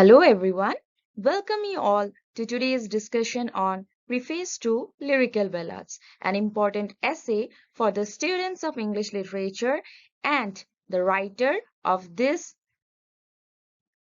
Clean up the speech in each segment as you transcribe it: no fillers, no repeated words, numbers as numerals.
Hello everyone, welcome you all to today's discussion on Preface to Lyrical Ballads, an important essay for the students of English literature, and the writer of this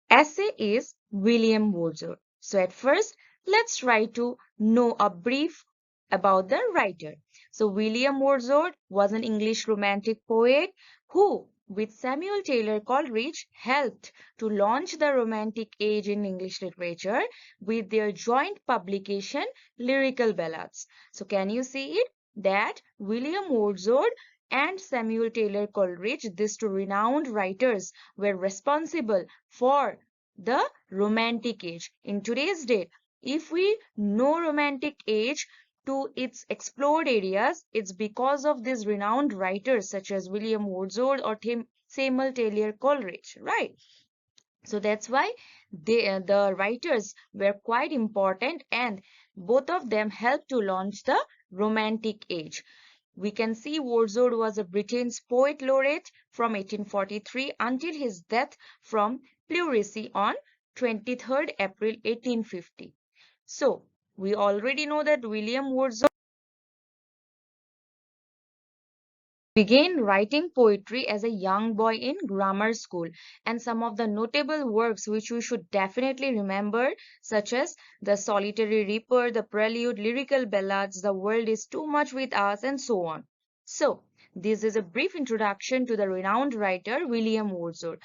essay is William Wordsworth. So at first, let's try to know a brief about the writer. So William Wordsworth was an English romantic poet who, with Samuel Taylor Coleridge, helped to launch the Romantic Age in English literature with their joint publication Lyrical Ballads. So can you see it? That William Wordsworth and Samuel Taylor Coleridge, these two renowned writers, were responsible for the Romantic Age. In today's date, if we know Romantic Age to its explored areas, it's because of these renowned writers such as William Wordsworth or Samuel Taylor Coleridge, right? So that's why the writers were quite important, and both of them helped to launch the Romantic Age. We can see Wordsworth was a Britain's poet laureate from 1843 until his death from pleurisy on 23rd April 1850. So, we already know that William Wordsworth began writing poetry as a young boy in grammar school, and some of the notable works which we should definitely remember, such as The Solitary Reaper, The Prelude, Lyrical Ballads, The World is Too Much with Us, and so on. So, this is a brief introduction to the renowned writer William Wordsworth.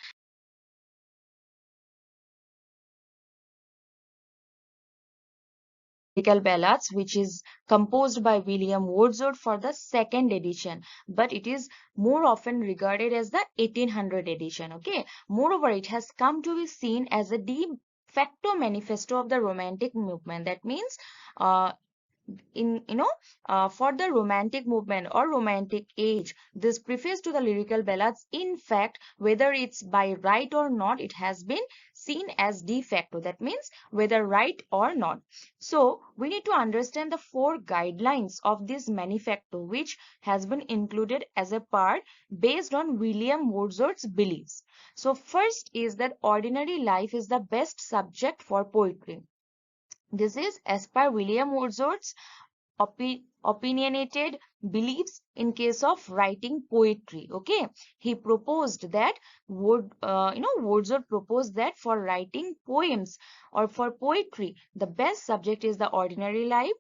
Lyrical Ballads, which is composed by William Wordsworth for the second edition, but it is more often regarded as the 1800 edition. Okay, moreover, it has come to be seen as a de facto manifesto of the Romantic movement. That means, in for the Romantic movement or Romantic age, this preface to the Lyrical Ballads, in fact, whether it's by right or not, it has been seen as de facto. That means whether right or not. So we need to understand the four guidelines of this manifesto, which has been included as a part based on William Wordsworth's beliefs. So first is that ordinary life is the best subject for poetry. This is as per William Wordsworth's opinionated beliefs in case of writing poetry. Okay, he proposed that Wordsworth proposed that for writing poems or for poetry, the best subject is the ordinary life,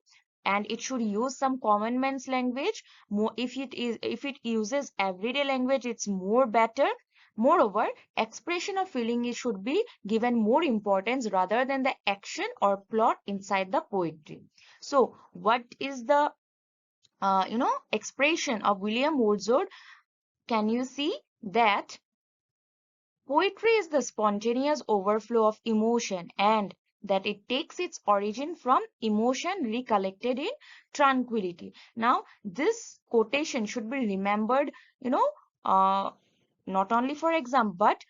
and it should use some common man's language. More, if it uses everyday language, it's more better. Moreover, expression of feeling it should be given more importance rather than the action or plot inside the poetry. So, what is the expression of William Wordsworth? Can you see that poetry is the spontaneous overflow of emotion, and that it takes its origin from emotion recollected in tranquility. Now, this quotation should be remembered, uh, not only for exam, but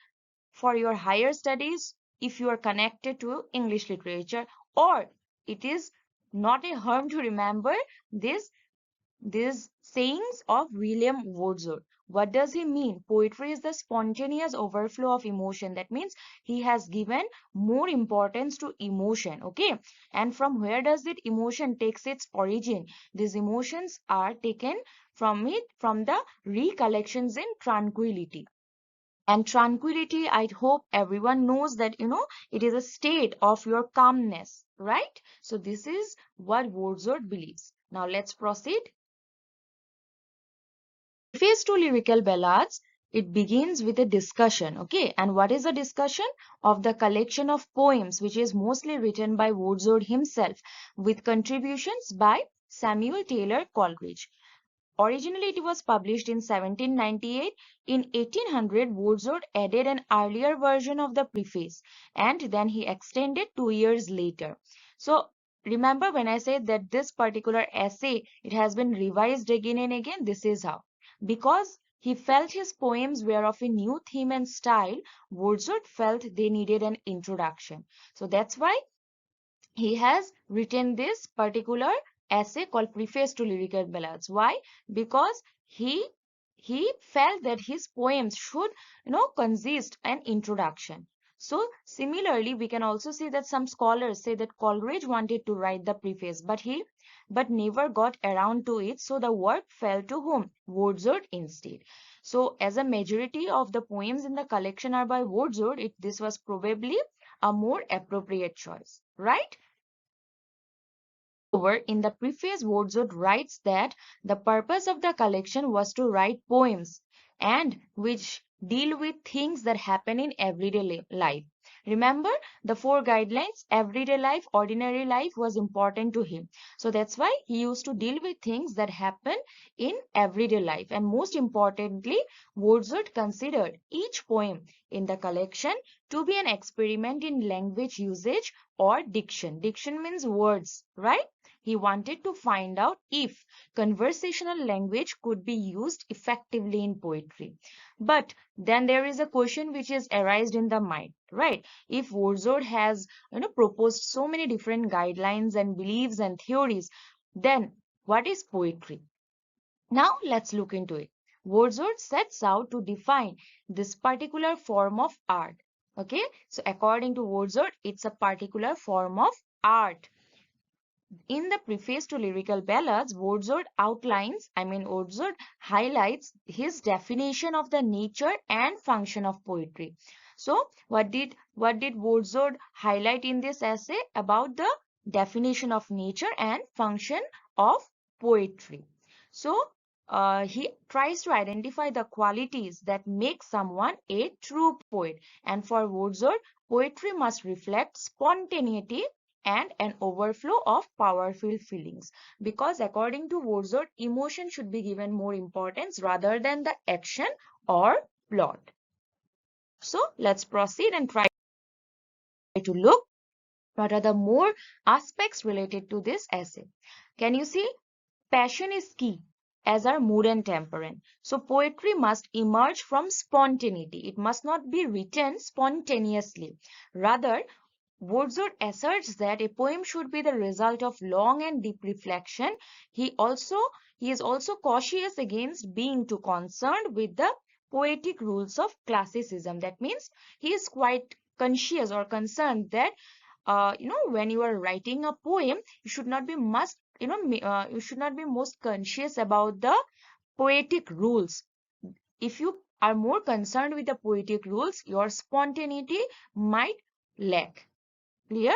for your higher studies if you are connected to English literature, or it is not a harm to remember this these sayings of William Wordsworth. What does he mean? Poetry is the spontaneous overflow of emotion. That means he has given more importance to emotion. Okay. And from where does it emotion takes its origin? These emotions are taken from the recollections in tranquility. And tranquility, I hope everyone knows that, it is a state of your calmness, right? So this is what Wordsworth believes. Now let's proceed. Preface to Lyrical Ballads, it begins with a discussion, okay? And what is a discussion? Of the collection of poems, which is mostly written by Wordsworth himself, with contributions by Samuel Taylor Coleridge. Originally, it was published in 1798. In 1800, Wordsworth added an earlier version of the preface, and then he extended 2 years later. So, remember when I said that this particular essay, it has been revised again and again? This is how. Because he felt his poems were of a new theme and style, Wordsworth felt they needed an introduction. So that's why he has written this particular essay called Preface to Lyrical Ballads. Why? Because he felt that his poems should consist an introduction. So similarly, we can also see that some scholars say that Coleridge wanted to write the preface, but never got around to it. So the work fell to whom? Wordsworth instead. So as a majority of the poems in the collection are by Wordsworth, this was probably a more appropriate choice, right? Moreover, in the preface, Wordsworth writes that the purpose of the collection was to write poems and which deal with things that happen in everyday life. Remember the four guidelines, everyday life, ordinary life was important to him. So that's why he used to deal with things that happen in everyday life. And most importantly, Wordsworth considered each poem in the collection to be an experiment in language usage or diction. Diction means words, right? He wanted to find out if conversational language could be used effectively in poetry. But then there is a question which is arised in the mind, right? If Wordsworth has proposed so many different guidelines and beliefs and theories, then what is poetry? Now let's look into it. Wordsworth sets out to define this particular form of art. Okay, so according to Wordsworth, it's a particular form of art. In the preface to Lyrical Ballads, Wordsworth highlights his definition of the nature and function of poetry. So, what did Wordsworth highlight in this essay about the definition of nature and function of poetry? So, he tries to identify the qualities that make someone a true poet. And for Wordsworth, poetry must reflect spontaneity and an overflow of powerful feelings, because according to Wordsworth, emotion should be given more importance rather than the action or plot. So let's proceed and try to look what are the more aspects related to this essay. Can you see? Passion is key as our mood and temperament. So poetry must emerge from spontaneity. It must not be written spontaneously. Rather, Wordsworth asserts that a poem should be the result of long and deep reflection. He also he is also cautious against being too concerned with the poetic rules of classicism. That means he is quite conscious or concerned that when you are writing a poem, you should not be you should not be most conscious about the poetic rules. If you are more concerned with the poetic rules, your spontaneity might lack. Clear?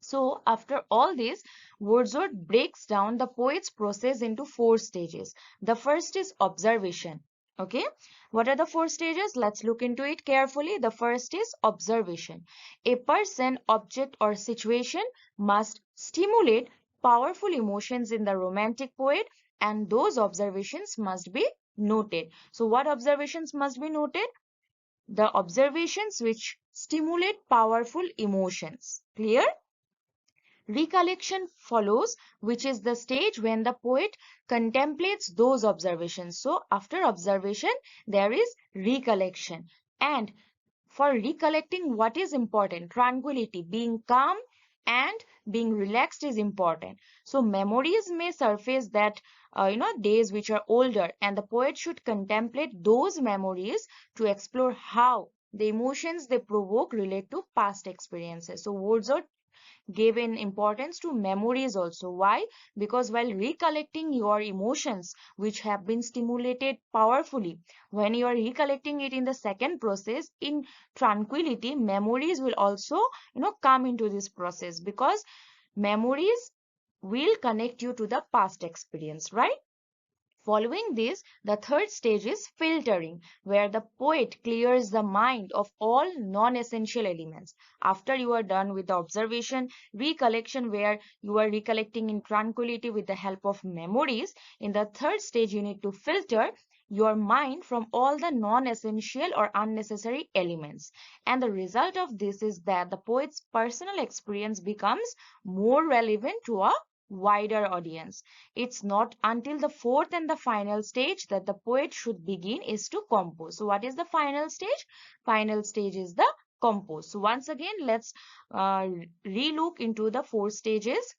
So, after all this, Wordsworth breaks down the poet's process into four stages. The first is observation. Okay, what are the four stages? Let's look into it carefully. The first is observation. A person, object, or situation must stimulate powerful emotions in the romantic poet, and those observations must be noted. So, what observations must be noted? The observations which stimulate powerful emotions. Clear? Recollection follows, which is the stage when the poet contemplates those observations. So, after observation, there is recollection. And for recollecting, what is important? Tranquility, being calm and being relaxed is important. So, memories may surface that, days which are older, and the poet should contemplate those memories to explore how the emotions they provoke relate to past experiences. So, Wordsworth gave in importance to memories also. Why? Because while recollecting your emotions which have been stimulated powerfully, when you are recollecting it in the second process in tranquility, memories will also come into this process, because memories will connect you to the past experience, right? Following this, the third stage is filtering, where the poet clears the mind of all non-essential elements. After you are done with the observation, recollection, where you are recollecting in tranquility with the help of memories, in the third stage you need to filter your mind from all the non-essential or unnecessary elements. And the result of this is that the poet's personal experience becomes more relevant to a wider audience. It's not until the fourth and the final stage that the poet should begin is to compose. So what is the final stage? Final stage is the compose. So once again, let's relook into the four stages.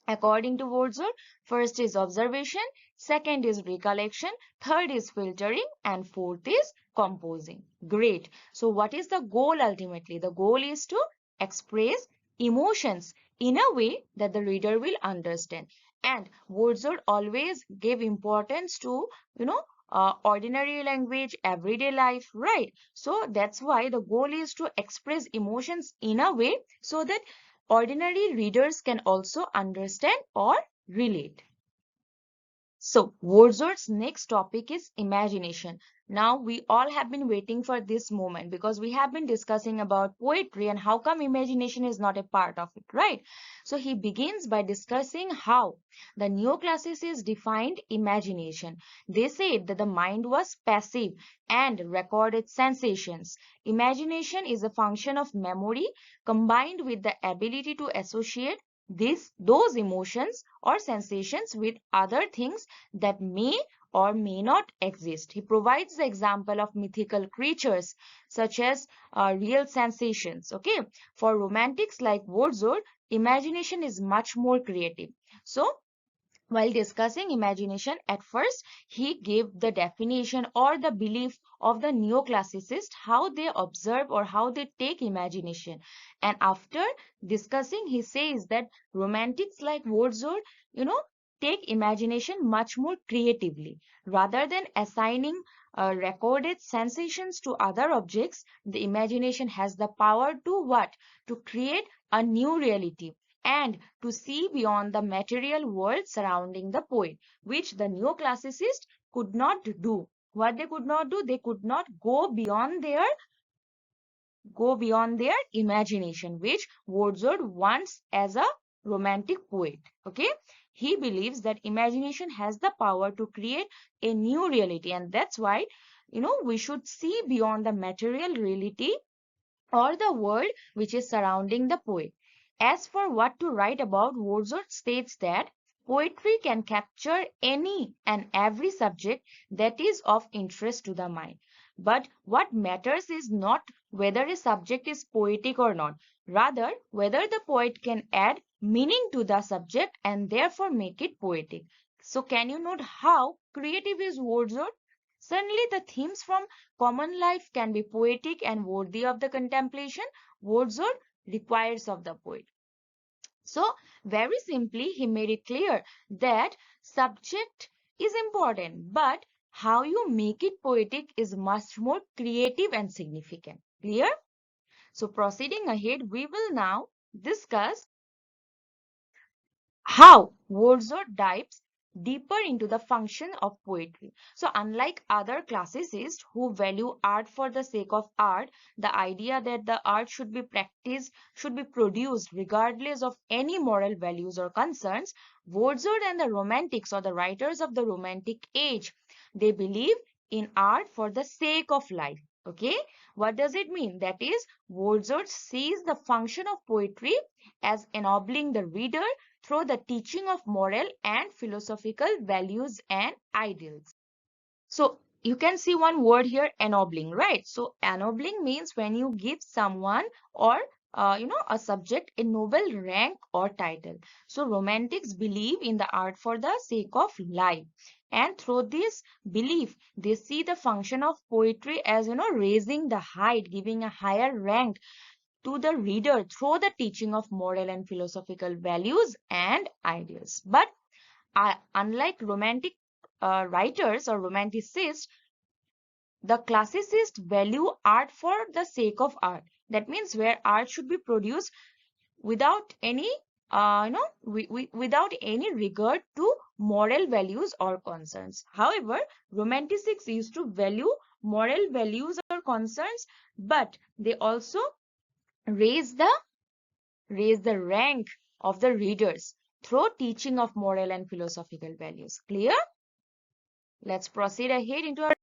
According to Wordsworth, first is observation, second is recollection, third is filtering, and fourth is composing. Great. So what is the goal ultimately? The goal is to express emotions in a way that the reader will understand. And Wordsworth always gave importance to, ordinary language, everyday life, right? So that's why the goal is to express emotions in a way so that ordinary readers can also understand or relate. So, Wordsworth's next topic is imagination. Now, we all have been waiting for this moment because we have been discussing about poetry and how come imagination is not a part of it, right? So, he begins by discussing how the neoclassicists defined imagination. They said that the mind was passive and recorded sensations. Imagination is a function of memory combined with the ability to associate those emotions or sensations with other things that may or may not exist. He provides the example of mythical creatures such as real sensations. Okay, for romantics like Wordsworth, imagination is much more creative. So, while discussing imagination, at first he gave the definition or the belief of the neoclassicists, how they observe or how they take imagination. And after discussing, he says that romantics like Wordsworth, you know, take imagination much more creatively. Rather than assigning recorded sensations to other objects, the imagination has the power to what? To create a new reality and to see beyond the material world surrounding the poet, which the neoclassicists could not do. What they could not do, they could not go beyond their imagination, which Wordsworth wants as a romantic poet. Okay, he believes that imagination has the power to create a new reality, and that's why we should see beyond the material reality or the world which is surrounding the poet. As for what to write about, Wordsworth states that poetry can capture any and every subject that is of interest to the mind. But what matters is not whether a subject is poetic or not, rather, whether the poet can add meaning to the subject and therefore make it poetic. So, can you note how creative is Wordsworth? Suddenly, the themes from common life can be poetic and worthy of the contemplation Wordsworth requires of the poet. So, very simply, he made it clear that subject is important, but how you make it poetic is much more creative and significant. Clear? So, proceeding ahead, we will now discuss how Wordsworth dives deeper into the function of poetry. So, unlike other classicists who value art for the sake of art, the idea that the art should be practiced, should be produced regardless of any moral values or concerns, Wordsworth and the Romantics or the writers of the Romantic age, they believe in art for the sake of life. Okay, what does it mean? That is, Wordsworth sees the function of poetry as ennobling the reader through the teaching of moral and philosophical values and ideals. So you can see one word here, ennobling, right? So ennobling means when you give someone or a subject a noble rank or title. So romantics believe in the art for the sake of life. And through this belief, they see the function of poetry as, raising the height, giving a higher rank to the reader through the teaching of moral and philosophical values and ideals. But unlike romantic writers or romanticists, the classicists value art for the sake of art. That means where art should be produced without any without any regard to moral values or concerns. However, romanticists used to value moral values or concerns, but they also raise the raise the rank of the readers through teaching of moral and philosophical values. Clear? Let's proceed ahead into our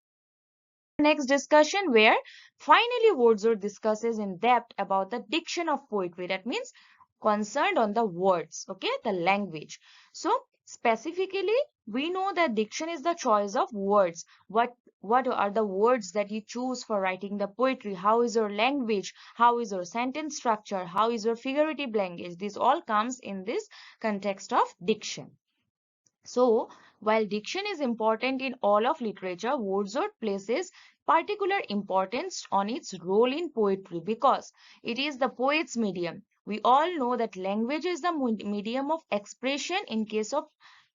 next discussion where finally Wordsworth discusses in depth about the diction of poetry. That means concerned on the words, okay, the language. So specifically, we know that diction is the choice of words. What are the words that you choose for writing the poetry? How is your language? How is your sentence structure? How is your figurative language? This all comes in this context of diction. So, while diction is important in all of literature, Wordsworth places particular importance on its role in poetry because it is the poet's medium. We all know that language is the medium of expression in case of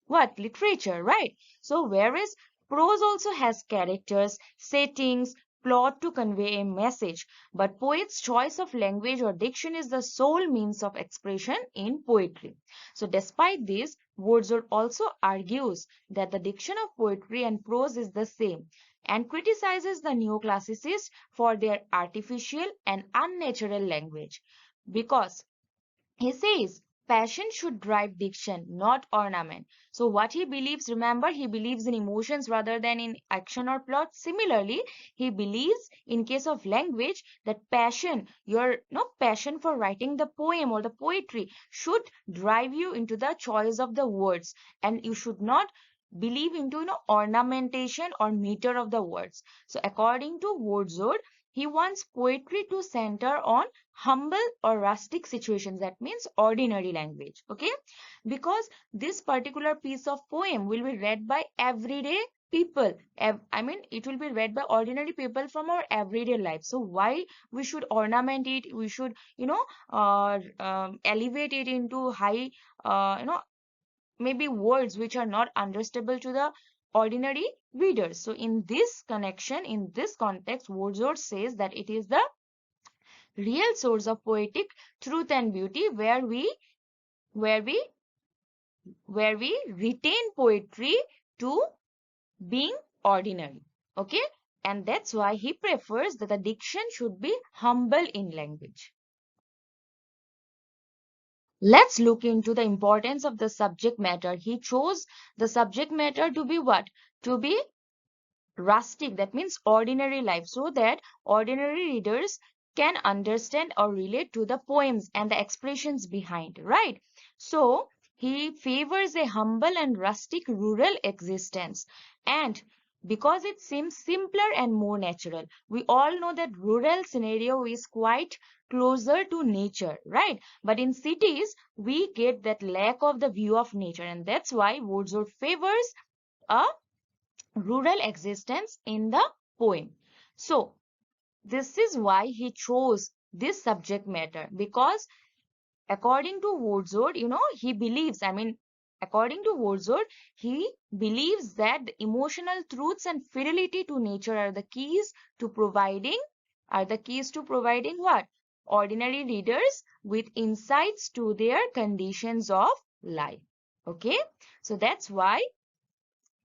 what? Literature, right? So, whereas prose also has characters, settings, plot to convey a message, but poet's choice of language or diction is the sole means of expression in poetry. So, despite this, Wordsworth also argues that the diction of poetry and prose is the same and criticizes the neoclassicists for their artificial and unnatural language because he says passion should drive diction, not ornament. So, what he believes, remember, he believes in emotions rather than in action or plot. Similarly, he believes in case of language that passion, your no passion for writing the poem or the poetry should drive you into the choice of the words, and you should not believe into ornamentation or meter of the words. So, according to Wordsworth, he wants poetry to center on humble or rustic situations, that means ordinary language, okay, because this particular piece of poem will be read by everyday people. I mean, it will be read by ordinary people from our everyday life. So why we should ornament it, we should elevate it into high maybe words which are not understandable to the ordinary readers. So in this connection, in this context, Wordsworth says that it is the real source of poetic truth and beauty where we where we retain poetry to being ordinary, okay, and that's why he prefers that the diction should be humble in language. Let's look into the importance of the subject matter. He chose the subject matter to be what? To be rustic, that means ordinary life, so that ordinary readers can understand or relate to the poems and the expressions behind, right? So he favors a humble and rustic rural existence, and because it seems simpler and more natural. We all know that rural scenario is quite closer to nature, right? But in cities we get that lack of the view of nature, and that's why Wordsworth favors a rural existence in the poem. So, this is why he chose this subject matter because, according to Wordsworth, he believes, according to Wordsworth, he believes that the emotional truths and fidelity to nature are the keys to providing what? Ordinary readers with insights to their conditions of life. Okay, so that's why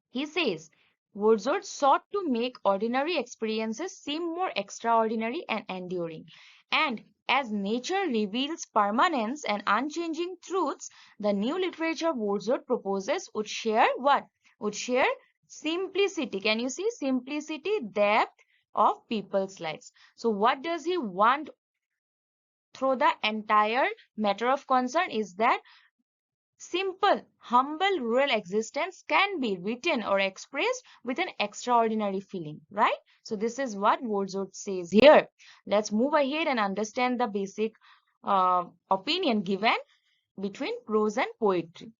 he says Wordsworth sought to make ordinary experiences seem more extraordinary and enduring. And as nature reveals permanence and unchanging truths, the new literature Wordsworth proposes would share what? Would share simplicity. Can you see? Simplicity, depth of people's lives. So, what does he want through the entire matter of concern is that simple, humble rural existence can be written or expressed with an extraordinary feeling, right? So, this is what Wordsworth says here. Let's move ahead and understand the basic opinion given between prose and poetry.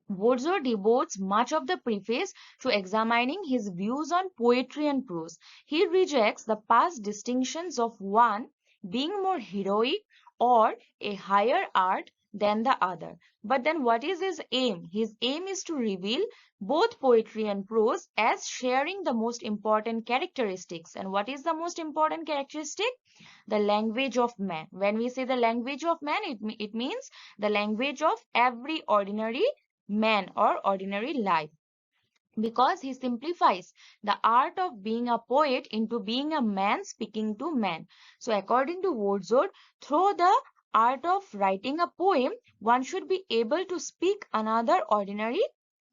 Wordsworth devotes much of the preface to examining his views on poetry and prose. He rejects the past distinctions of one being more heroic or a higher art than the other. But then what is his aim? His aim is to reveal both poetry and prose as sharing the most important characteristics. And what is the most important characteristic? The language of man. When we say the language of man, it means the language of every ordinary man or ordinary life, because he simplifies the art of being a poet into being a man speaking to man. So, according to Wordsworth, through the art of writing a poem, one should be able to speak another ordinary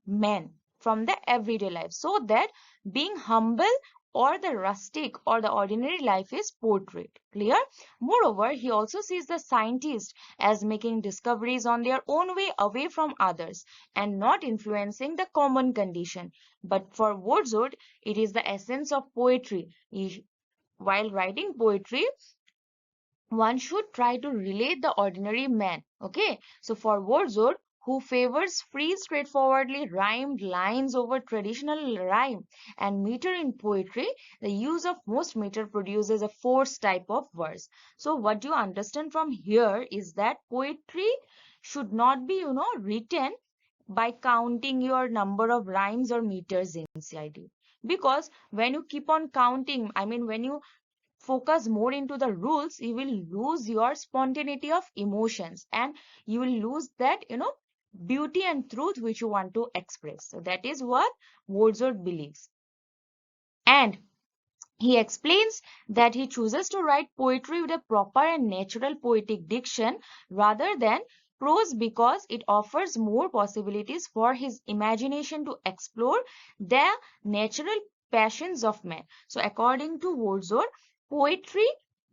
man from the everyday life, so that being humble or the rustic or the ordinary life is portrayed. Clear? Moreover, he also sees the scientist as making discoveries on their own way away from others and not influencing the common condition. But for Wordsworth, it is the essence of poetry. While writing poetry, one should try to relate the ordinary man. Okay, so for Wordsworth, who favors free, straightforwardly rhymed lines over traditional rhyme and meter in poetry. The use of most meter produces a forced type of verse. So what you understand from here is that poetry should not be, written by counting your number of rhymes or meters inside it. Because when you keep on counting, I mean, when you focus more into the rules, you will lose your spontaneity of emotions and you will lose that, beauty and truth which you want to express. So that is what Wordsworth believes. And he explains that he chooses to write poetry with a proper and natural poetic diction rather than prose because it offers more possibilities for his imagination to explore the natural passions of man. So, according to Wordsworth, poetry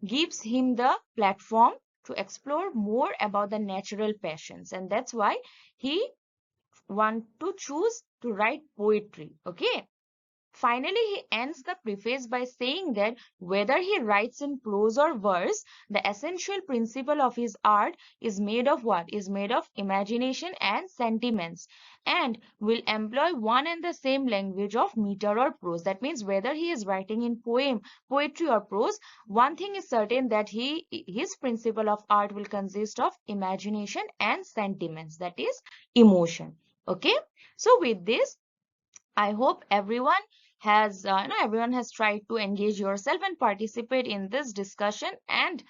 gives him the platform to explore more about the natural passions, and that's why he want to choose to write poetry. Okay. Finally, he ends the preface by saying that whether he writes in prose or verse, the essential principle of his art is made of what? Is made of imagination and sentiments and will employ one and the same language of meter or prose. That means whether he is writing in poetry or prose, one thing is certain that his principle of art will consist of imagination and sentiments, that is emotion. Okay, so with this, I hope everyone has tried to engage yourself and participate in this discussion, and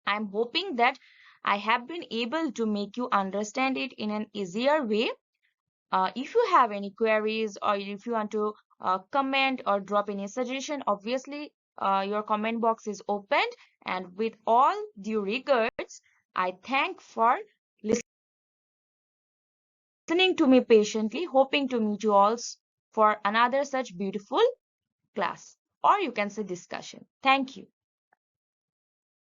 I'm hoping that I have been able to make you understand it in an easier way. If you have any queries or if you want to comment or drop any suggestion, obviously your comment box is opened. And with all due regards, I thank for listening to me patiently, hoping to meet you all for another such beautiful class, or you can say discussion. Thank you.